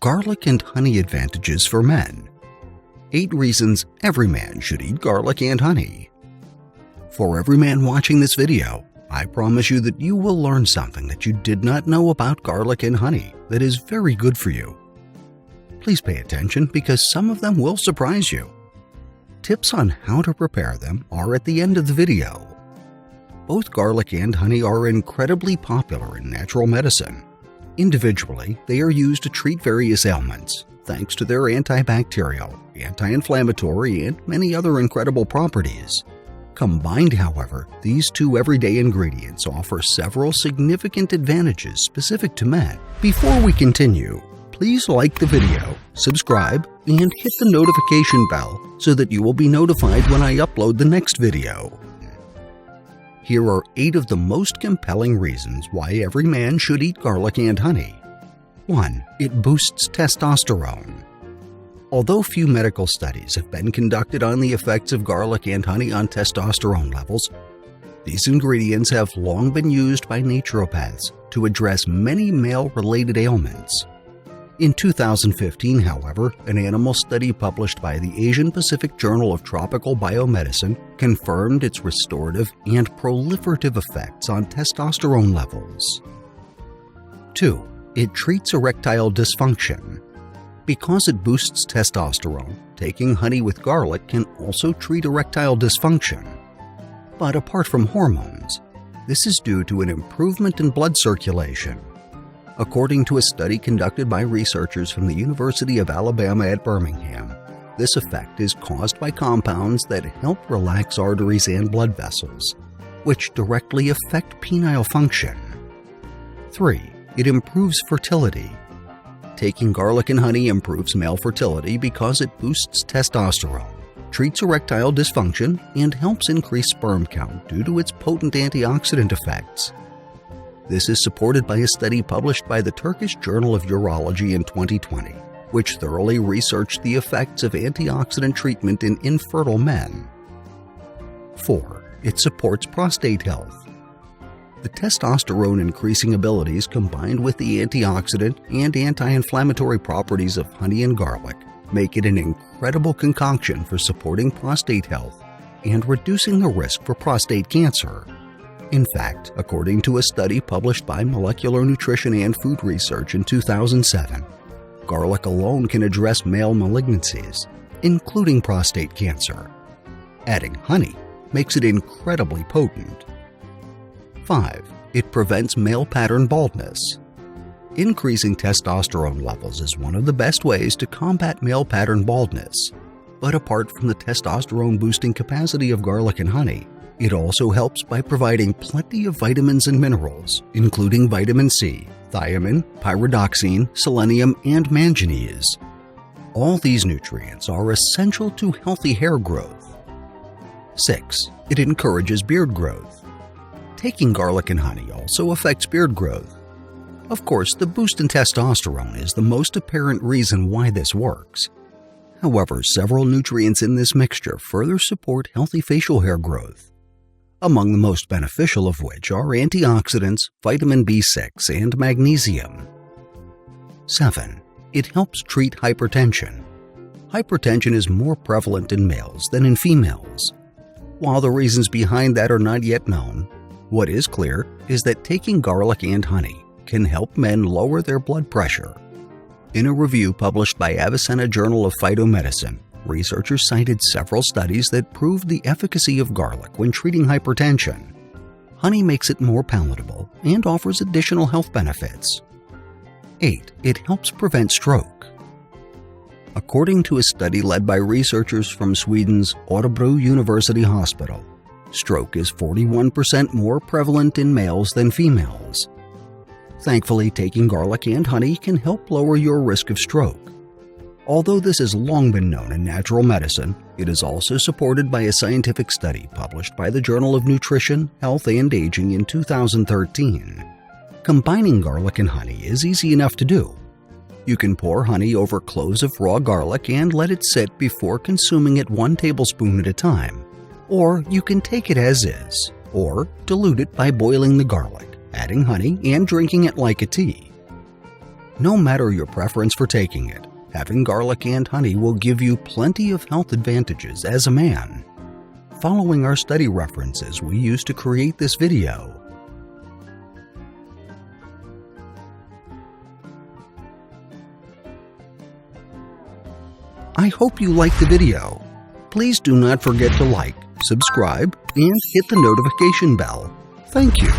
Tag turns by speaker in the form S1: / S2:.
S1: Garlic and honey advantages for men. 8 reasons every man should eat garlic and honey. For every man watching this video, I promise you that you will learn something that you did not know about garlic and honey that is very good for you. Please pay attention because some of them will surprise you. Tips on how to prepare them are at the end of the video. Both garlic and honey are incredibly popular in natural medicine. Individually, they are used to treat various ailments, thanks to their antibacterial, anti-inflammatory, and many other incredible properties. Combined, however, these 2 everyday ingredients offer several significant advantages specific to men. Before we continue, please like the video, subscribe, and hit the notification bell so that you will be notified when I upload the next video. Here are 8 of the most compelling reasons why every man should eat garlic and honey. 1. It boosts testosterone. Although few medical studies have been conducted on the effects of garlic and honey on testosterone levels, these ingredients have long been used by naturopaths to address many male-related ailments. In 2015, however, an animal study published by the Asian Pacific Journal of Tropical Biomedicine confirmed its restorative and proliferative effects on testosterone levels. 2. It treats erectile dysfunction. Because it boosts testosterone, taking honey with garlic can also treat erectile dysfunction. But apart from hormones, this is due to an improvement in blood circulation. According to a study conducted by researchers from the University of Alabama at Birmingham, this effect is caused by compounds that help relax arteries and blood vessels, which directly affect penile function. 3. It improves fertility. Taking garlic and honey improves male fertility because it boosts testosterone, treats erectile dysfunction, and helps increase sperm count due to its potent antioxidant effects. This is supported by a study published by the Turkish Journal of Urology in 2020, which thoroughly researched the effects of antioxidant treatment in infertile men. 4. It supports prostate health. The testosterone-increasing abilities combined with the antioxidant and anti-inflammatory properties of honey and garlic make it an incredible concoction for supporting prostate health and reducing the risk for prostate cancer. In fact, according to a study published by Molecular Nutrition and Food Research in 2007, garlic alone can address male malignancies, including prostate cancer. Adding honey makes it incredibly potent. 5. It prevents male pattern baldness. Increasing testosterone levels is one of the best ways to combat male pattern baldness. But apart from the testosterone-boosting capacity of garlic and honey, it also helps by providing plenty of vitamins and minerals, including vitamin C, thiamine, pyridoxine, selenium, and manganese. All these nutrients are essential to healthy hair growth. 6. It encourages beard growth. Taking garlic and honey also affects beard growth. Of course, the boost in testosterone is the most apparent reason why this works. However, several nutrients in this mixture further support healthy facial hair growth, among the most beneficial of which are antioxidants, vitamin B6, and magnesium. 7. It helps treat hypertension. Hypertension is more prevalent in males than in females. While the reasons behind that are not yet known, what is clear is that taking garlic and honey can help men lower their blood pressure. In a review published by Avicenna Journal of Phytomedicine, researchers cited several studies that proved the efficacy of garlic when treating hypertension. Honey makes it more palatable and offers additional health benefits. 8. It helps prevent stroke. According to a study led by researchers from Sweden's Örebro University Hospital, stroke is 41% more prevalent in males than females. Thankfully, taking garlic and honey can help lower your risk of stroke. Although this has long been known in natural medicine, it is also supported by a scientific study published by the Journal of Nutrition, Health, and Aging in 2013. Combining garlic and honey is easy enough to do. You can pour honey over cloves of raw garlic and let it sit before consuming it 1 tablespoon at a time. Or you can take it as is, or dilute it by boiling the garlic, adding honey, and drinking it like a tea. No matter your preference for taking it, having garlic and honey will give you plenty of health advantages as a man. Following our study references we used to create this video. I hope you liked the video. Please do not forget to like, subscribe, and hit the notification bell. Thank you.